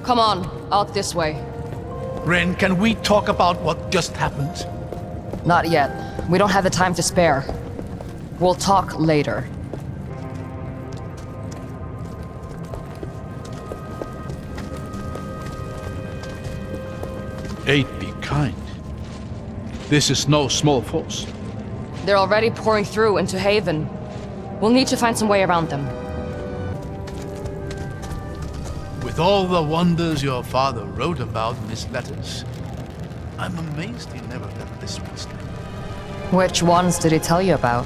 Come on, out this way. Ren, can we talk about what just happened? Not yet. We don't have the time to spare. We'll talk later. Aid be kind. This is no small force. They're already pouring through into Haven. We'll need to find some way around them. With all the wonders your father wrote about in his letters, I'm amazed he never let this one slip. Which ones did he tell you about?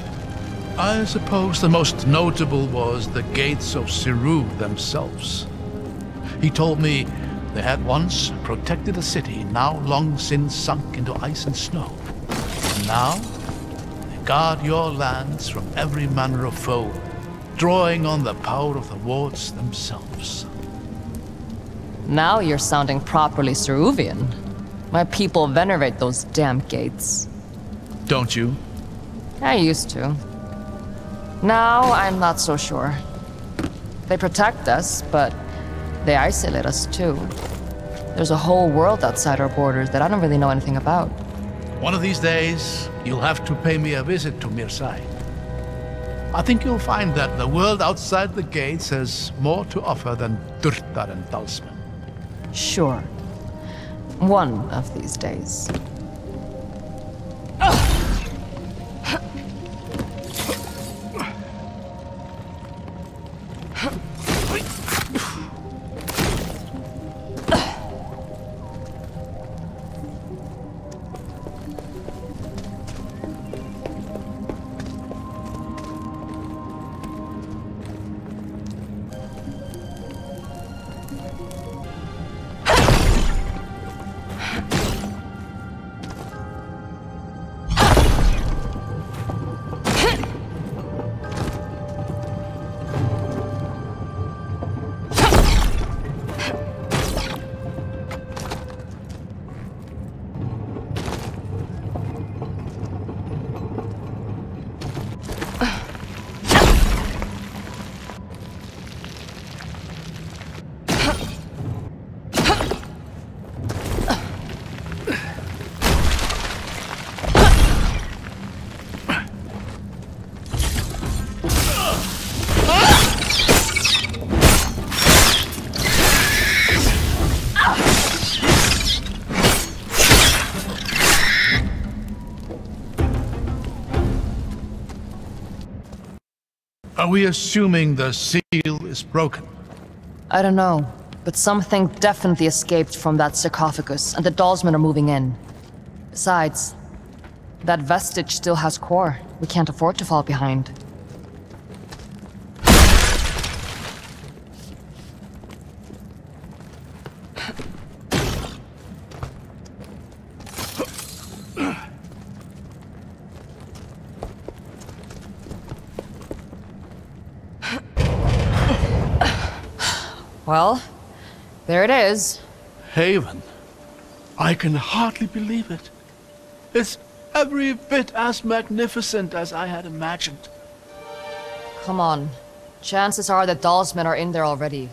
I suppose the most notable was the gates of Siru themselves. He told me they had once protected a city now long since sunk into ice and snow. And now, they guard your lands from every manner of foe, drawing on the power of the wards themselves. Now you're sounding properly Ceruvian. My people venerate those damn gates. Don't you? I used to. Now I'm not so sure. They protect us, but they isolate us too. There's a whole world outside our borders that I don't really know anything about. One of these days, you'll have to pay me a visit to Mirsai. I think you'll find that the world outside the gates has more to offer than Durtar and Dalsman. Sure. One of these days. Are we assuming the seal is broken? I don't know, but something definitely escaped from that sarcophagus, and the Dalsmen are moving in. Besides, that vestige still has core. We can't afford to fall behind. Well, there it is. Haven. I can hardly believe it. It's every bit as magnificent as I had imagined. Come on. Chances are the Dalsmen are in there already.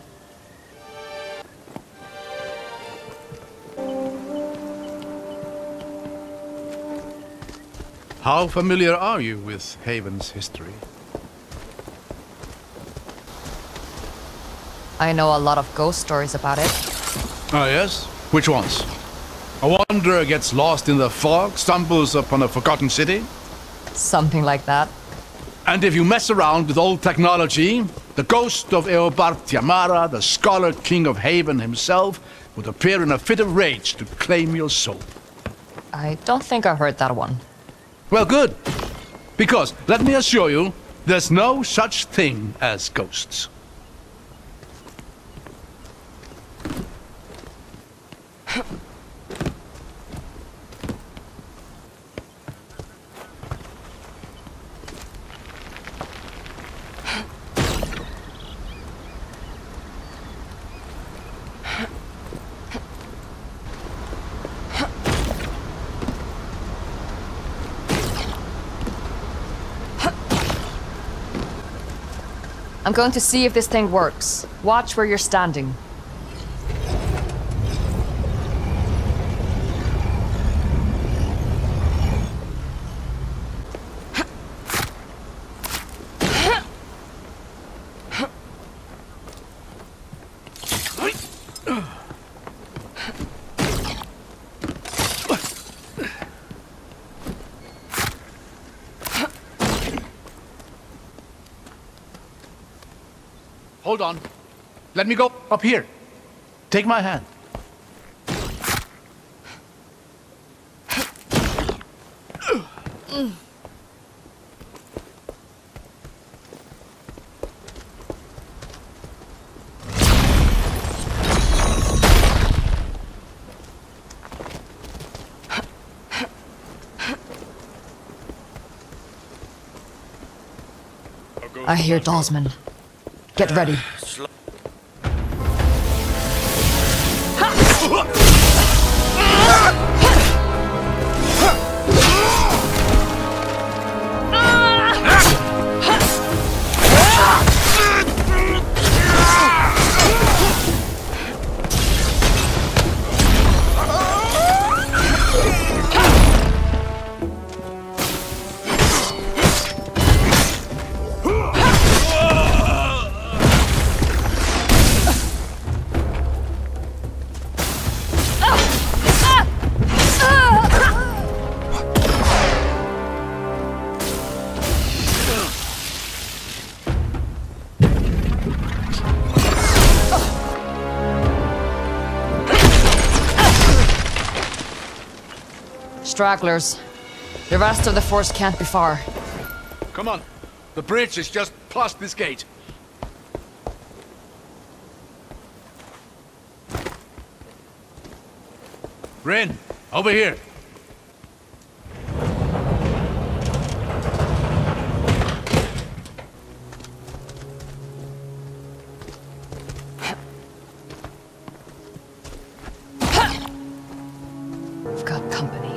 How familiar are you with Haven's history? I know a lot of ghost stories about it. Ah, yes? Which ones? A wanderer gets lost in the fog, stumbles upon a forgotten city? Something like that. And if you mess around with old technology, the ghost of Eobard Tiamara, the scholar king of Haven himself, would appear in a fit of rage to claim your soul. I don't think I heard that one. Well, good. Because, let me assure you, there's no such thing as ghosts. I'm going to see if this thing works. Watch where you're standing. Hold on. Let me go up here. Take my hand. I hear Dalsman. Get ready. Stragglers. The rest of the force can't be far. Come on. The bridge is just past this gate. Rin, over here. We've got company.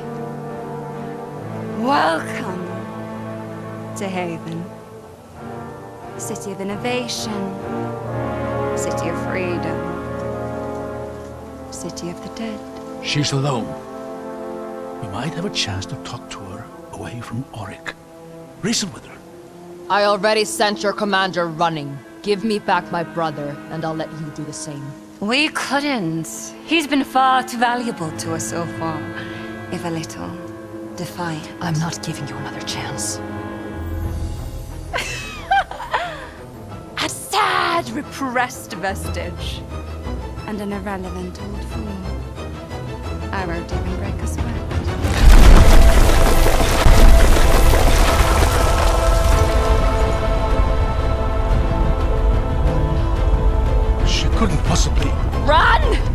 Welcome to Haven. City of innovation. City of freedom. City of the dead. She's alone. We might have a chance to talk to her away from Auric. Reason with her. I already sent your commander running. Give me back my brother, and I'll let you do the same. We couldn't. He's been far too valuable to us so far. If a little defiant. I'm not giving you another chance. A sad, repressed vestige. And an irrelevant old fool. I won't even break a sweat. She couldn't possibly... Run!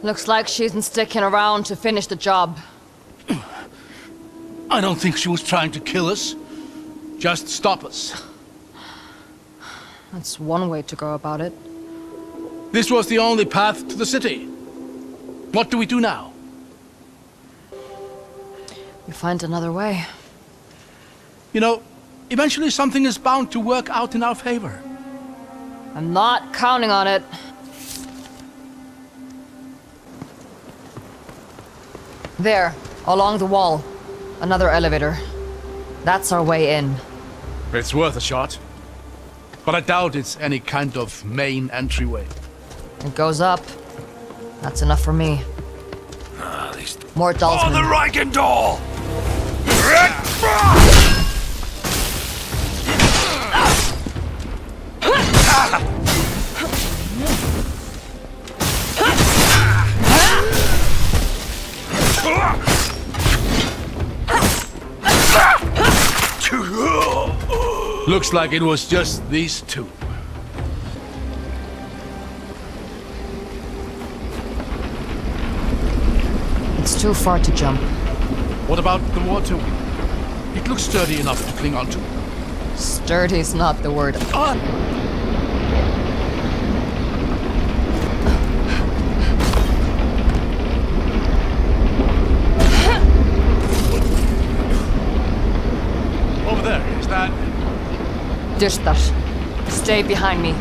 Looks like she isn't sticking around to finish the job. I don't think she was trying to kill us. Just stop us. That's one way to go about it. This was the only path to the city. What do we do now? We find another way. You know, eventually something is bound to work out in our favor. I'm not counting on it. There, along the wall. Another elevator. That's our way in. It's worth a shot. But I doubt it's any kind of main entryway. It goes up. That's enough for me. More Dalsman. Oh, the Reichendahl! Looks like it was just these two. too far to jump. What about the water wheel? It looks sturdy enough to cling onto. Sturdy is not the word. Over there, is that... Dürstar, stay behind me.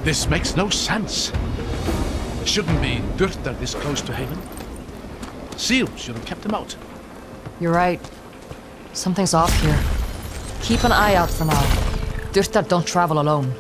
This makes no sense. Shouldn't be Dürstar this close to Haven. Seal should have kept him out. You're right. Something's off here. Keep an eye out for now. Dürstar don't travel alone.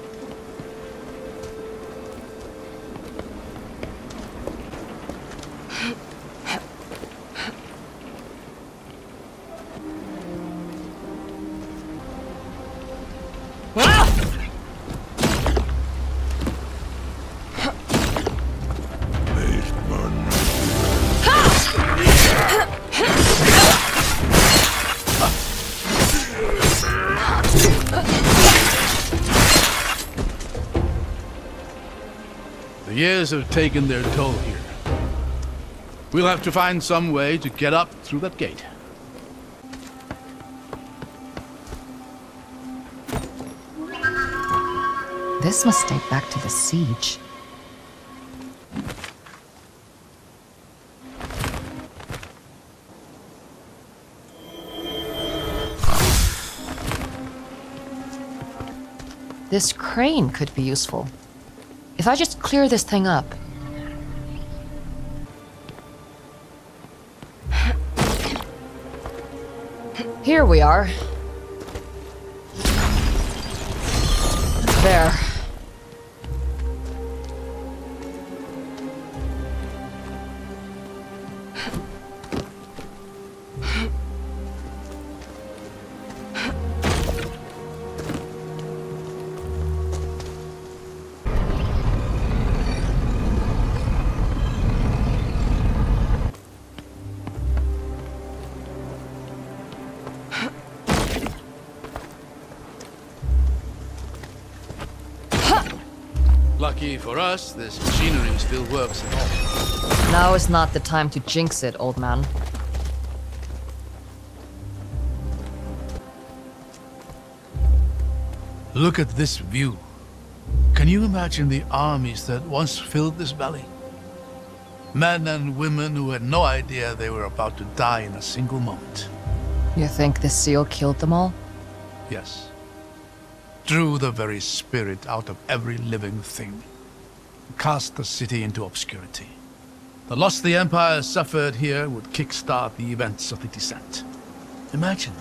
The years have taken their toll here. We'll have to find some way to get up through that gate. This must date back to the siege. This crane could be useful. If I just clear this thing up. Here we are. There. Lucky for us, this machinery still works at all. Now is not the time to jinx it, old man. Look at this view. Can you imagine the armies that once filled this valley? Men and women who had no idea they were about to die in a single moment. You think the seal killed them all? Yes. Drew the very spirit out of every living thing. Cast the city into obscurity. The loss the Empire suffered here would kickstart the events of the descent. Imagine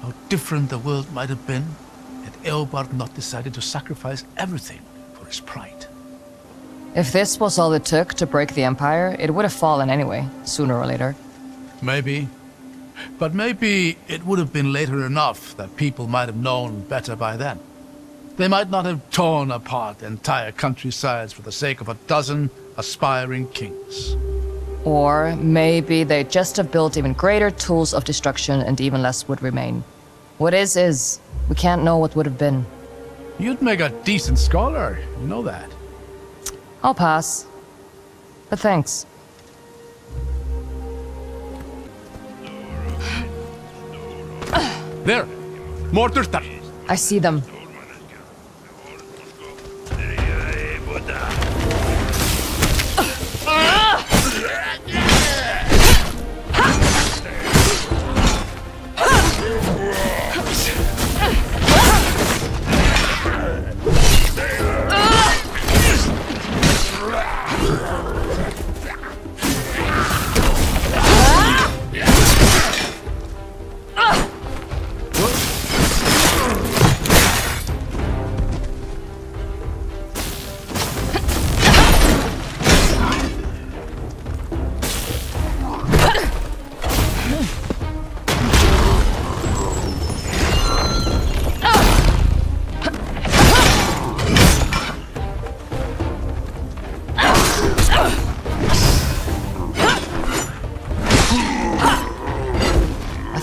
how different the world might have been had Eobard not decided to sacrifice everything for his pride. If this was all it took to break the Empire, it would have fallen anyway, sooner or later. Maybe. But maybe it would have been later enough that people might have known better by then. They might not have torn apart entire countrysides for the sake of a dozen aspiring kings. Or maybe they'd just have built even greater tools of destruction and even less would remain. What is. We can't know what would have been. You'd make a decent scholar, you know that. I'll pass. But thanks. There! More Dürstar! I see them.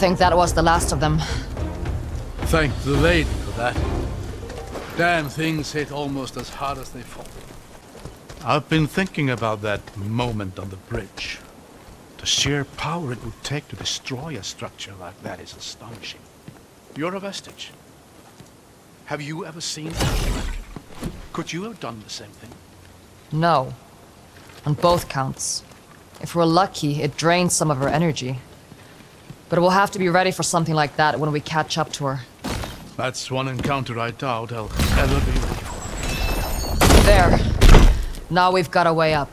think that was the last of them. Thank the lady for that. Damn things hit almost as hard as they fall. I've been thinking about that moment on the bridge. The sheer power it would take to destroy a structure like that is astonishing. You're a vestige. Have you ever seen that? Could you have done the same thing? No. On both counts. If we're lucky, it drains some of her energy. But we'll have to be ready for something like that when we catch up to her. That's one encounter I doubt I'll ever be ready for. There. Now we've got a way up.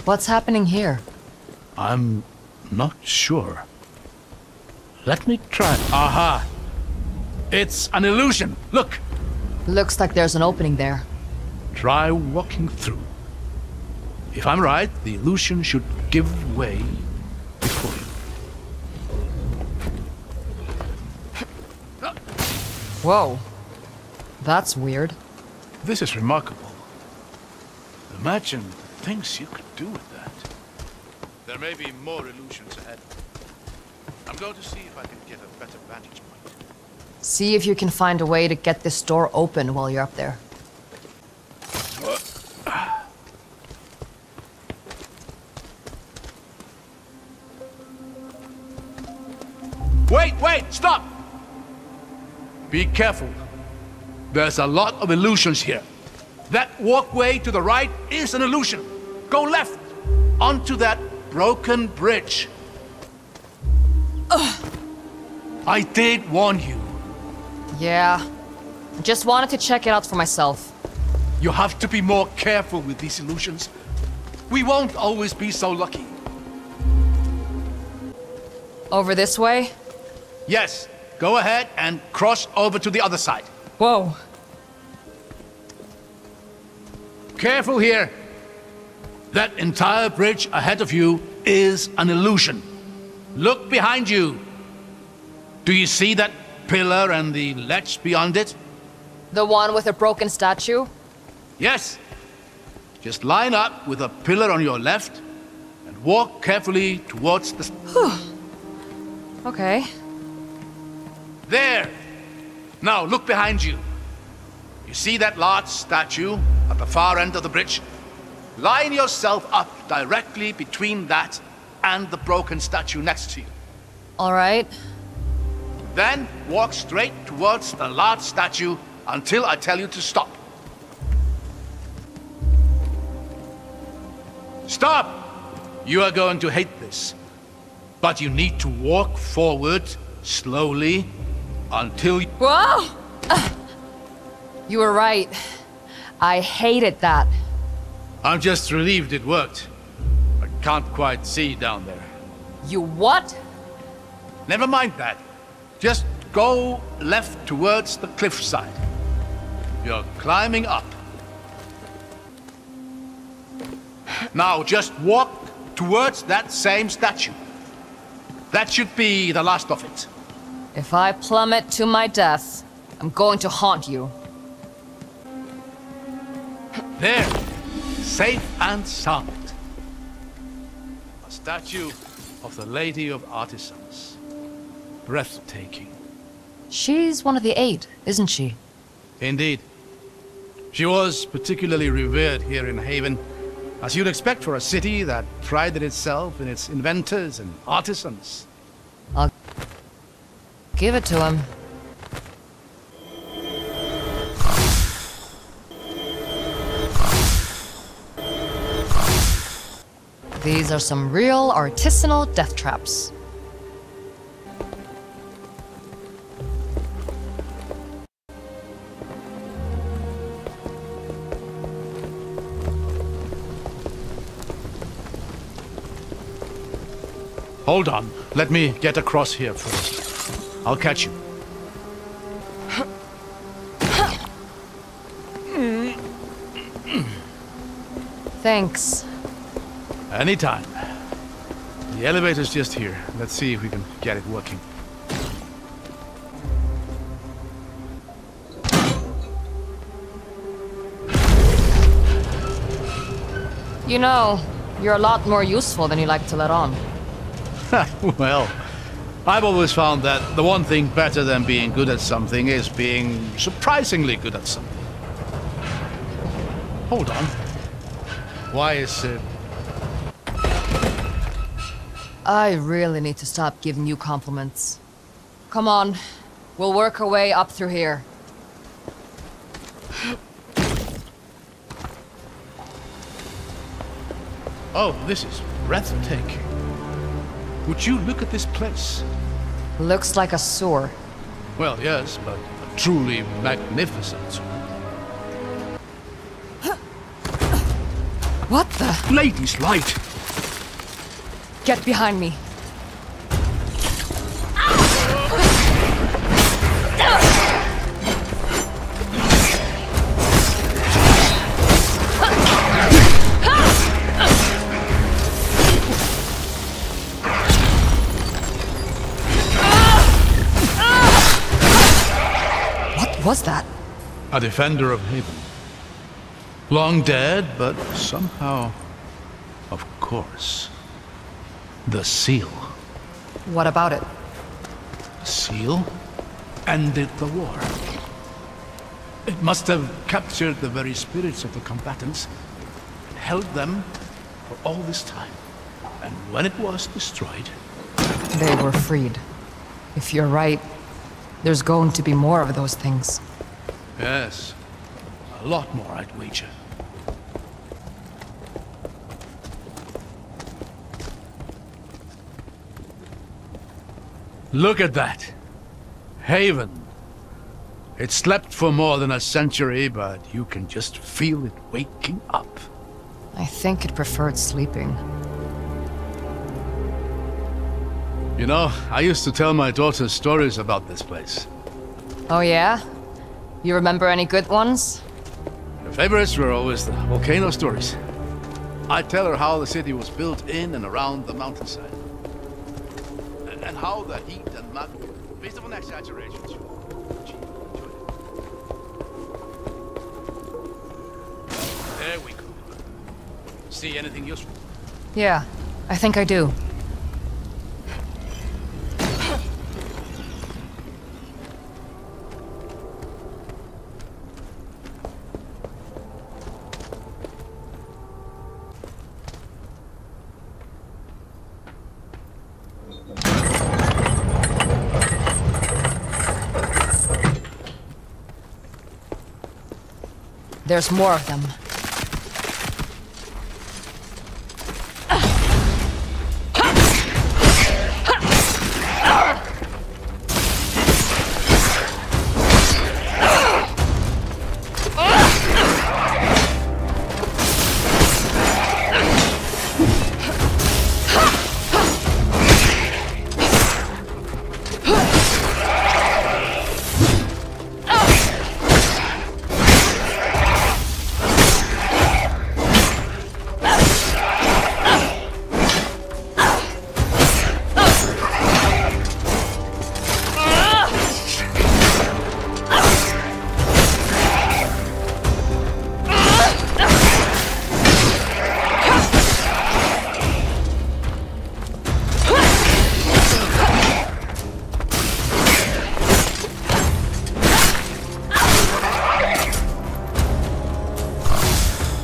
What's happening here? I'm not sure. Let me try. Aha! It's an illusion. Look! Looks like there's an opening there. Try walking through. If I'm right, the illusion should give way before you. Whoa. That's weird. This is remarkable. Imagine the things you could do with that. There may be more illusions ahead. I'm going to see if I can get a better vantage point. See if you can find a way to get this door open while you're up there. Wait! Stop! Be careful. There's a lot of illusions here. That walkway to the right is an illusion. Go left, onto that broken bridge. I did warn you. Yeah. I just wanted to check it out for myself. You have to be more careful with these illusions. We won't always be so lucky. Over this way? Yes, go ahead and cross over to the other side. Whoa. Careful here. That entire bridge ahead of you is an illusion. Look behind you. Do you see that pillar and the ledge beyond it? The one with a broken statue? Yes. Just line up with a pillar on your left and walk carefully towards the... Okay. There! Now look behind you. You see that large statue at the far end of the bridge? Line yourself up directly between that and the broken statue next to you. All right. Then walk straight towards the large statue until I tell you to stop. Stop! You are going to hate this. But you need to walk forward slowly until you... Whoa! You were right. I hated that. I'm just relieved it worked. I can't quite see down there. You what? Never mind that. Just go left towards the cliffside. You're climbing up. Now just walk towards that same statue. That should be the last of it. If I plummet to my death, I'm going to haunt you. There. Safe and sound. A statue of the Lady of Artisans. Breathtaking. She's one of the 8, isn't she? Indeed. She was particularly revered here in Haven, as you'd expect for a city that prided itself in its inventors and artisans. I'll give it to him. These are some real artisanal death traps. Hold on. Let me get across here first. I'll catch you. Thanks. Anytime. The elevator's just here. Let's see if we can get it working. You know, you're a lot more useful than you like to let on. Well, I've always found that the one thing better than being good at something is being surprisingly good at something. Hold on. Why is it... I really need to stop giving you compliments. Come on, we'll work our way up through here. Oh, this is breathtaking. Would you look at this place? Looks like a sewer. Well, yes, but a truly magnificent. What the? Ladies' light! Get behind me. What was that? A defender of Haven. Long dead, but somehow, of course. The seal. What about it? The seal ended the war. It must have captured the very spirits of the combatants and held them for all this time. And when it was destroyed... They were freed. If you're right, there's going to be more of those things. Yes. A lot more, I'd wager. Look at that. Haven. It slept for more than a century, but you can just feel it waking up. I think it preferred sleeping. You know, I used to tell my daughters stories about this place. Oh yeah? You remember any good ones? Her favorites were always the volcano stories. I'd tell her how the city was built in and around the mountainside. And how the heat and mud, based on exaggeration, there we go. See anything useful? Yeah, I think I do. There's more of them.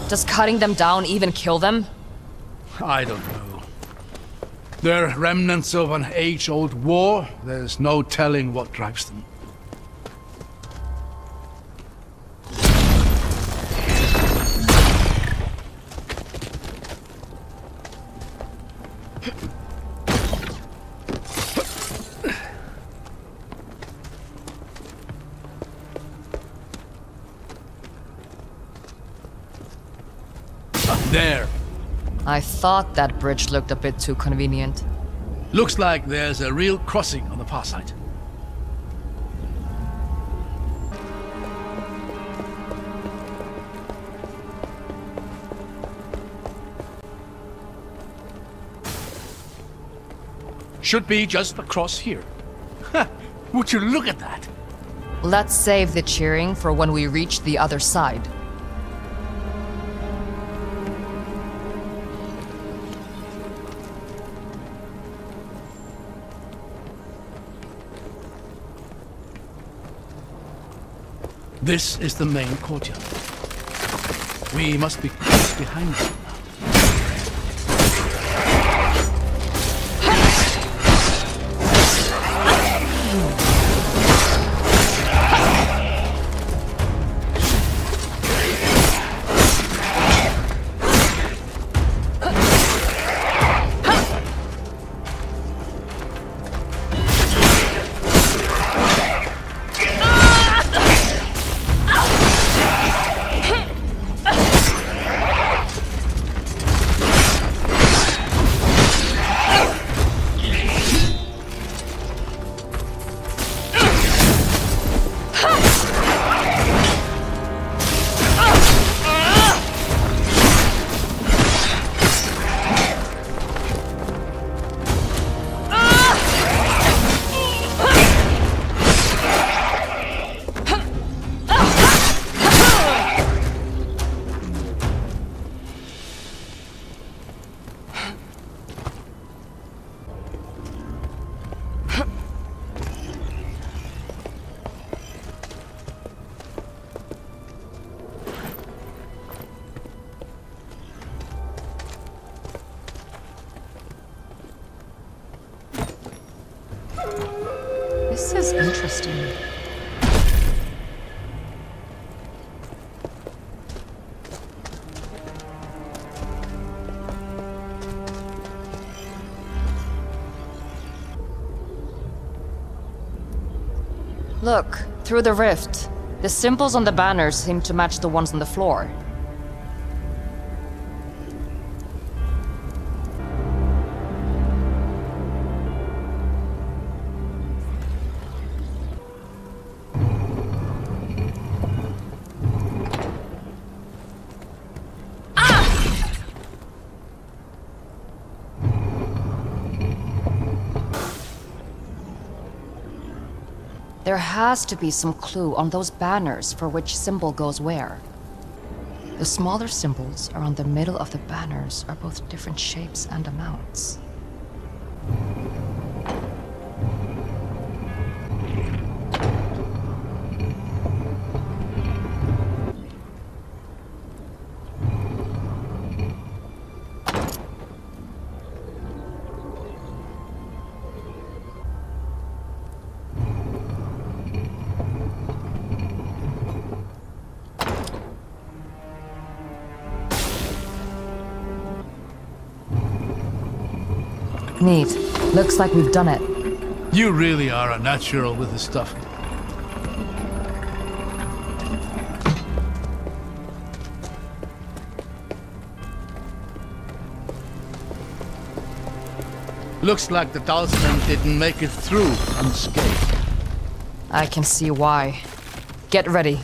Does cutting them down even kill them? I don't know. They're remnants of an age-old war. There's no telling what drives them. There. I thought that bridge looked a bit too convenient. Looks like there's a real crossing on the far side. Should be just across here. Would you look at that? Let's save the cheering for when we reach the other side. This is the main courtyard. We must be close behind them. This is interesting. Look, through the rift. The symbols on the banners seem to match the ones on the floor. There has to be some clue on those banners for which symbol goes where. The smaller symbols around the middle of the banners are both different shapes and amounts. Neat. Looks like we've done it. You really are a natural with this stuff. Looks like the talisman didn't make it through unscathed. I can see why. Get ready.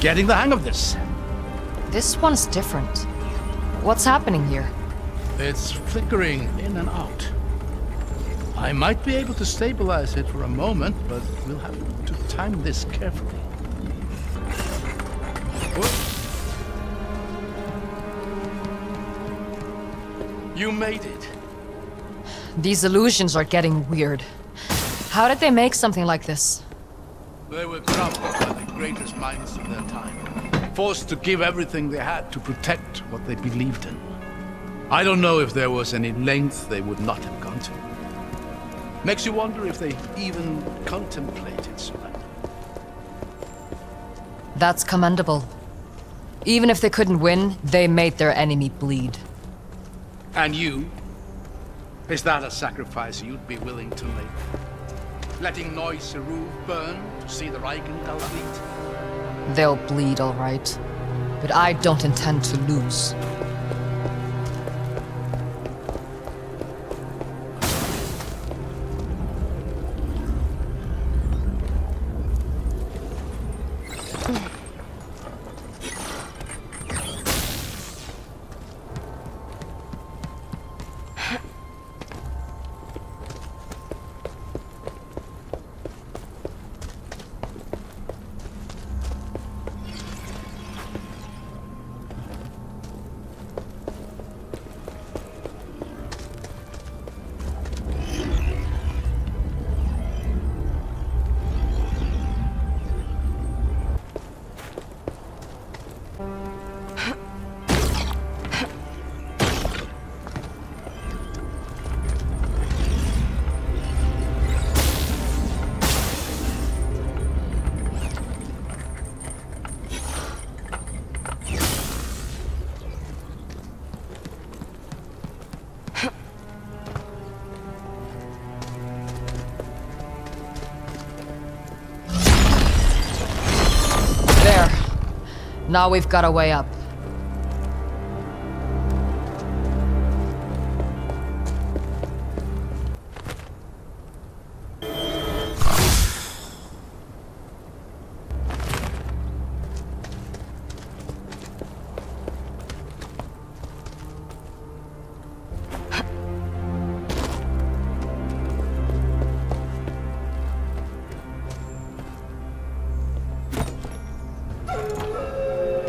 Getting the hang of this. This one's different. What's happening here? It's flickering in and out. I might be able to stabilize it for a moment, but we'll have to time this carefully. You made it. These illusions are getting weird. How did they make something like this? They were crafted by the greatest minds of their time, forced to give everything they had to protect what they believed in. I don't know if there was any length they would not have gone to. Makes you wonder if they even contemplated surrender. That's commendable. Even if they couldn't win, they made their enemy bleed. And you? Is that a sacrifice you'd be willing to make? Letting Seru burn to see the Reichenthal fleet? They'll bleed, all right. But I don't intend to lose. Now we've got a way up.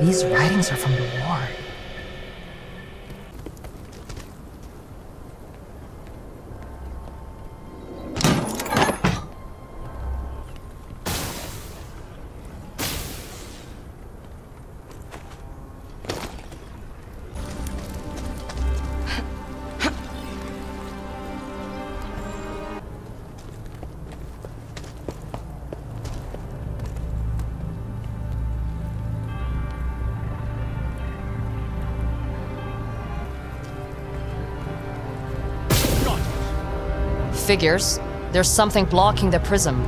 These writings are from the war. Figures. There's something blocking the prism.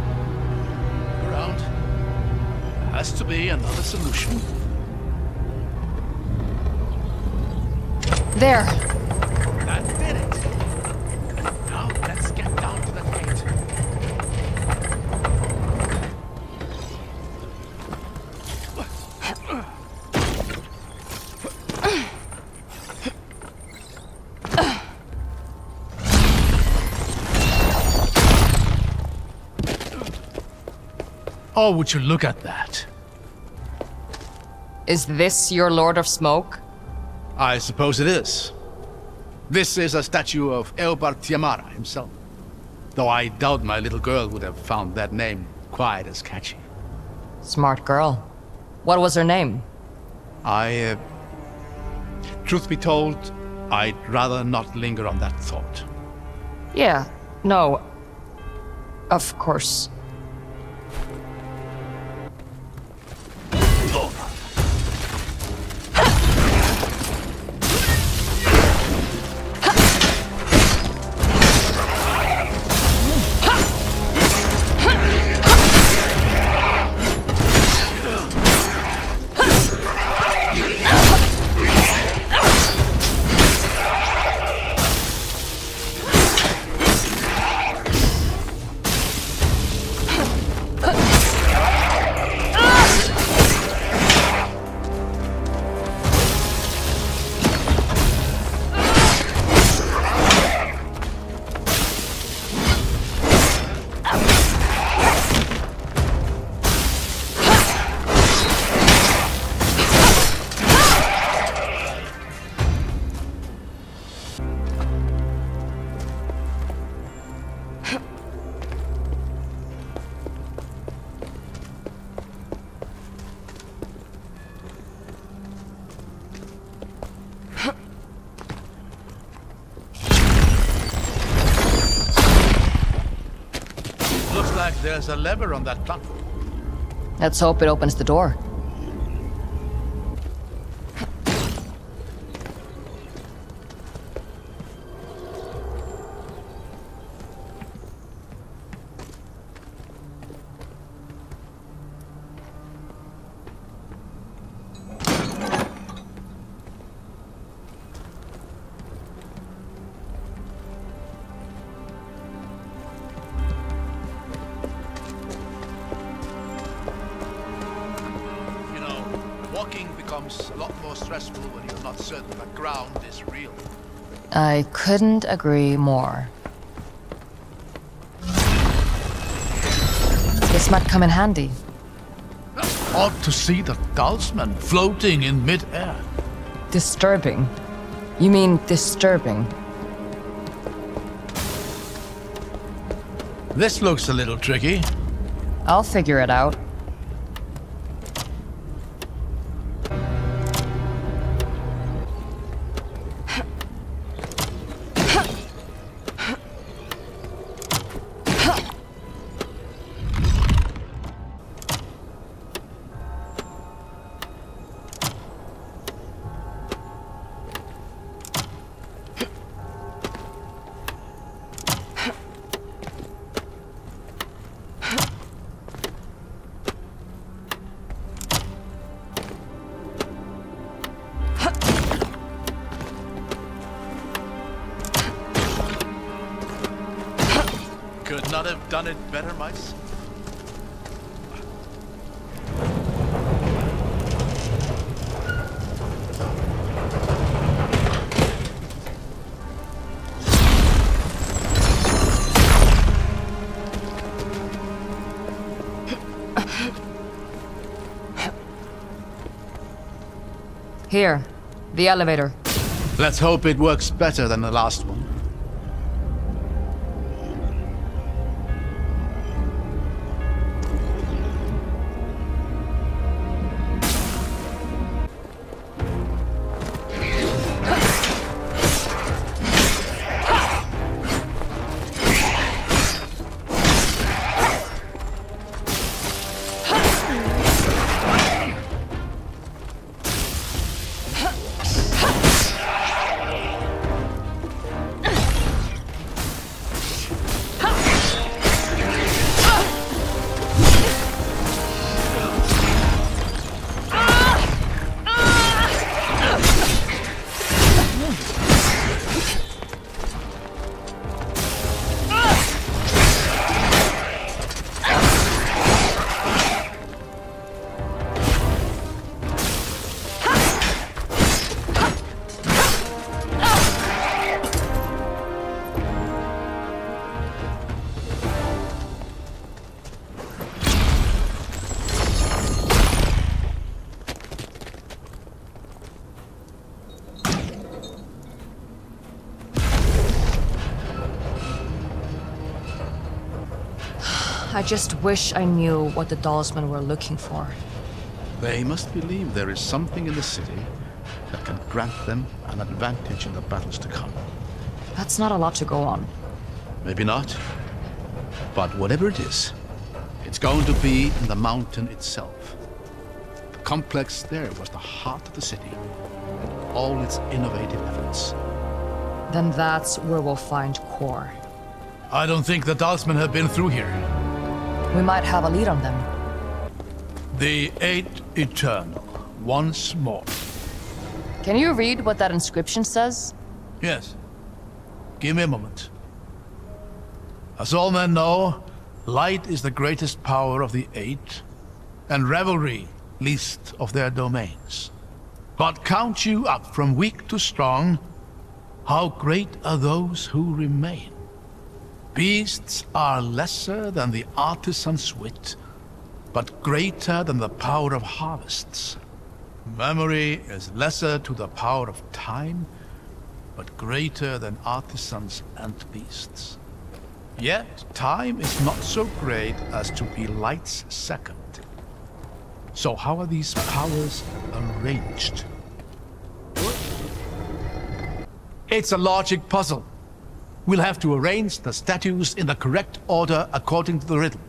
Around. Has to be another solution. There. That did it. Now let's get down to the gate. Oh, would you look at that? Is this your Lord of Smoke? I suppose it is. This is a statue of Eobard himself. Though I doubt my little girl would have found that name quite as catchy. Smart girl. What was her name? Truth be told, I'd rather not linger on that thought. Yeah, no. Of course. like there's a lever on that platform. Let's hope it opens the door. Walking becomes a lot more stressful when you're not certain the ground is real. I couldn't agree more. This might come in handy. Odd to see the talisman floating in mid-air. Disturbing. You mean disturbing? This looks a little tricky. I'll figure it out. Could not have done it better myself. Here, the elevator. Let's hope it works better than the last one. I just wish I knew what the Dalsmen were looking for. They must believe there is something in the city that can grant them an advantage in the battles to come. That's not a lot to go on. Maybe not. But whatever it is, it's going to be in the mountain itself. The complex there was the heart of the city, and all its innovative efforts. Then that's where we'll find core. I don't think the Dalsmen have been through here. We might have a lead on them. The Eight Eternal, once more. Can you read what that inscription says? Yes. Give me a moment. As all men know, light is the greatest power of the Eight, and revelry least of their domains. But count you up from weak to strong, how great are those who remain. Beasts are lesser than the artisan's wit, but greater than the power of harvests. Memory is lesser to the power of time, but greater than artisans and beasts. Yet time is not so great as to be light's second. So how are these powers arranged? It's a logic puzzle. We'll have to arrange the statues in the correct order according to the riddle.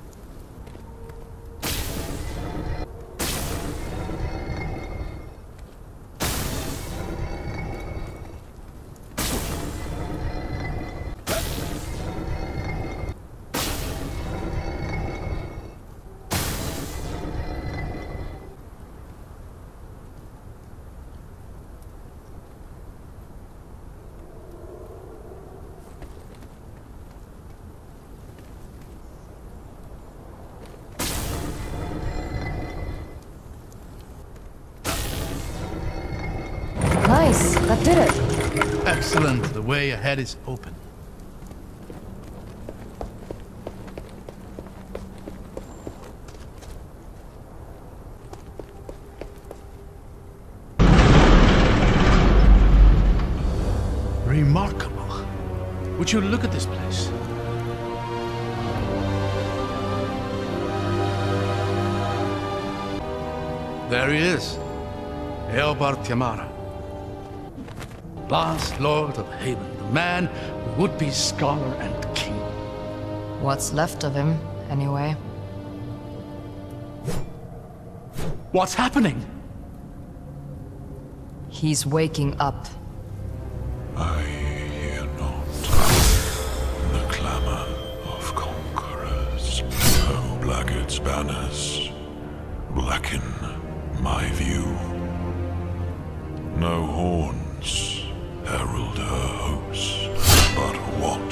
Yes, that did it. Excellent. The way ahead is open. Remarkable. Would you look at this place? There he is. Eobard, last Lord of Haven, the man who would be scholar and king. What's left of him, anyway? What's happening? He's waking up. I hear not the clamor of conquerors. No blackguard's banners blacken my view. No horns herald her hosts. But what,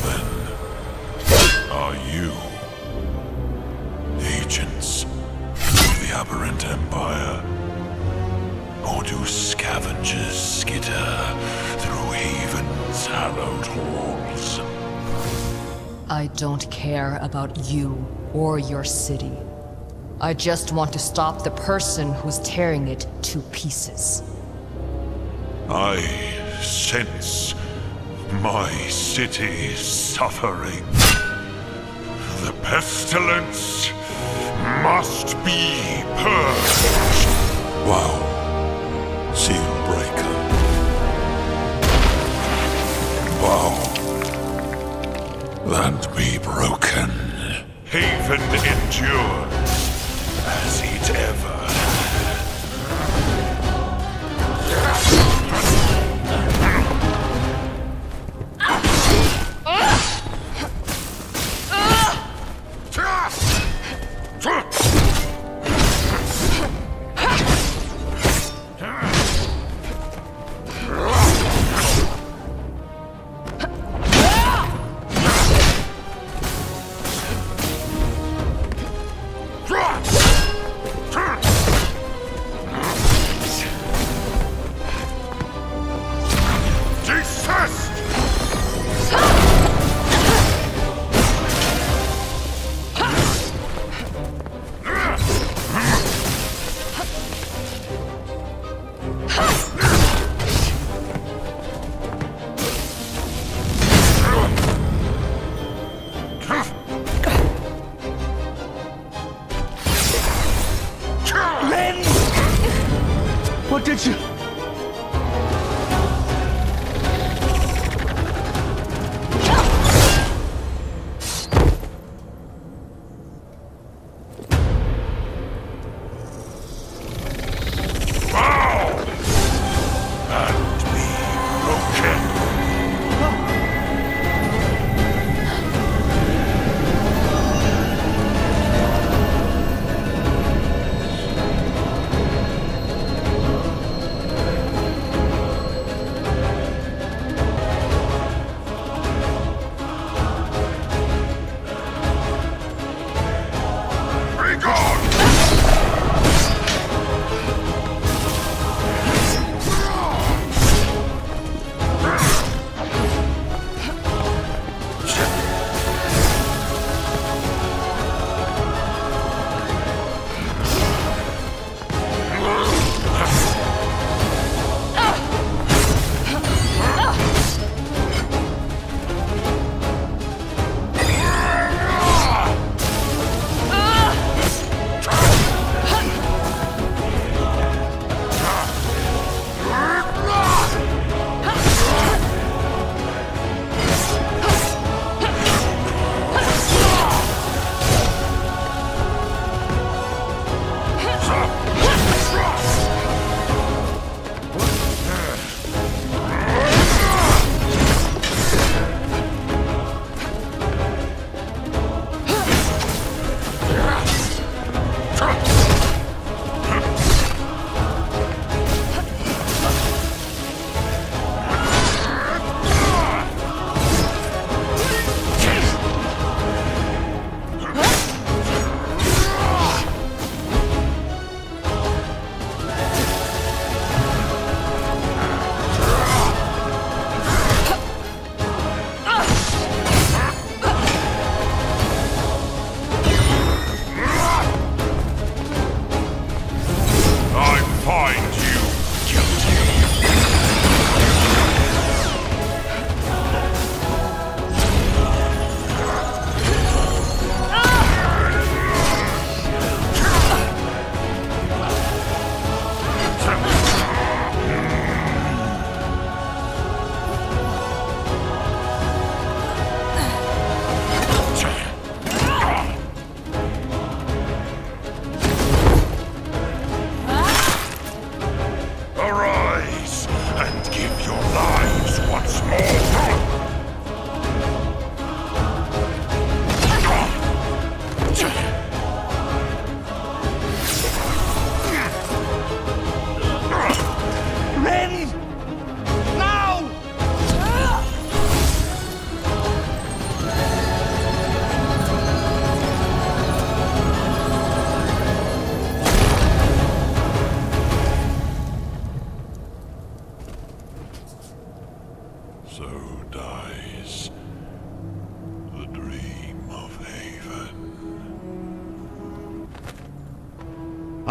then, are you? Agents of the aberrant empire? Or do scavengers skitter through Haven's hallowed halls? I don't care about you or your city. I just want to stop the person who's tearing it to pieces. I sense my city suffering. The pestilence must be purged. Wow. Seal breaker. Wow. Land be broken. Haven endures as it ever What did you...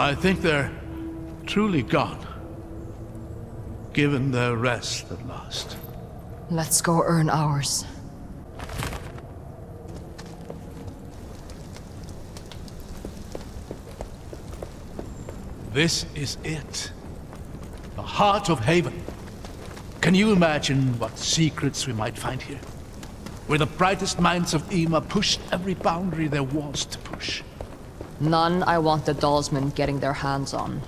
I think they're truly gone. Given their rest at last. Let's go earn ours. This is it. The heart of Haven. Can you imagine what secrets we might find here? Where the brightest minds of Ema pushed every boundary there was to push. None I want the Dalsmen getting their hands on.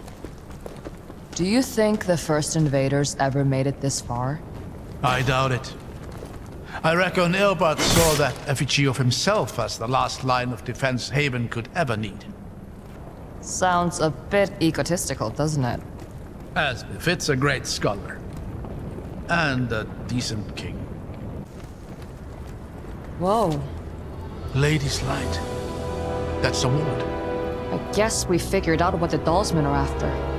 Do you think the first invaders ever made it this far? I doubt it. I reckon Eobard saw that effigy of himself as the last line of defense Haven could ever need. Sounds a bit egotistical, doesn't it? As befits a great scholar. And a decent king. Whoa. Lady's light. That's the ward. I guess we figured out what the Dalsmen are after.